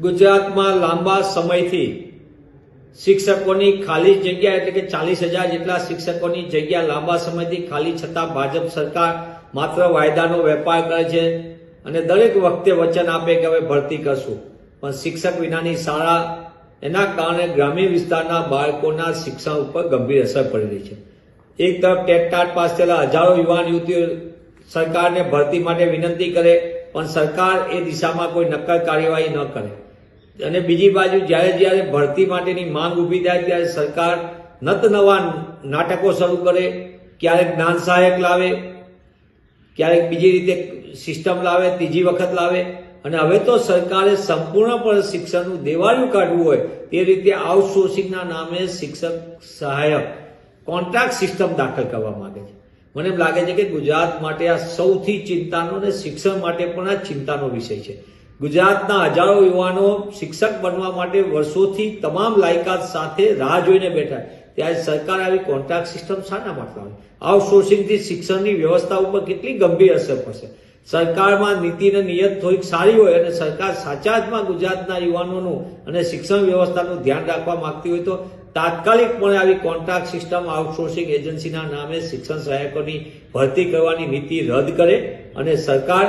ગુજરાતમાં લાંબા સમયથી શિક્ષકોની ખાલી જગ્યા એટલે કે 40,000 જેટલા શિક્ષકોની જગ્યા લાંબા સમયથી ખાલી છતાં ભાજપ સરકાર માત્ર વાયદાનો વેપાર કરે છે અને દરેક વખતે વચન આપે કે હવે ભરતી કરશું, પણ શિક્ષક વિનાની શાળા, એના કારણે ગ્રામીણ વિસ્તારના બાળકોના શિક્ષણ ઉપર ગંભીર અસર પડી રહી છે। એક તરફ ટેટ પાસ થયેલા હજારો યુવાન યુવતીઓ સરકારને ભરતી માટે વિનંતી કરે, પણ સરકાર એ દિશામાં કોઈ નક્કર કાર્યવાહી ન કરે, અને બીજી બાજુ જ્યારે ભરતી માટેની માંગ ઊભી થાય ત્યારે સરકાર નત નવા નાટકો શરૂ કરે, ક્યારેક જ્ઞાન સહાયક લાવે, ક્યારેક બીજી રીતે સિસ્ટમ લાવે, ત્રીજી વખત લાવે, અને હવે તો સરકારે સંપૂર્ણપણે શિક્ષણનું દેવાળિયું કાઢવું હોય તે રીતે આઉટસોર્સિંગના નામે શિક્ષક સહાયક કોન્ટ્રાક્ટ સિસ્ટમ દાખલ કરવા માંગે છે। મને એમ લાગે છે કે ગુજરાત માટે આ સૌથી ચિંતાનો અને શિક્ષણ માટે પણ આ ચિંતાનો વિષય છે। ગુજરાતના હજારો યુવાનો શિક્ષક બનવા માટે વર્ષોથી તમામ લાયકાત સાથે રાહ જોઈને બેઠા, ત્યારે સરકાર આવી કોન્ટ્રાક્ટ સિસ્ટમ શાના માટે લાવે? આઉટસોર્સિંગથી શિક્ષણની વ્યવસ્થા ઉપર કેટલી ગંભીર અસર પડશે? સરકારમાં નીતિ અને નિયત થોડીક સારી હોય અને સરકાર સાચા અર્થમાં ગુજરાતના યુવાનોનું અને શિક્ષણ વ્યવસ્થાનું ધ્યાન રાખવા માંગતી હોય તો તાત્કાલિકપણે આવી કોન્ટ્રાક્ટ સિસ્ટમ આઉટસોર્સિંગ એજન્સીના નામે શિક્ષણ સહાયકોની ભરતી કરવાની નીતિ રદ કરે અને સરકાર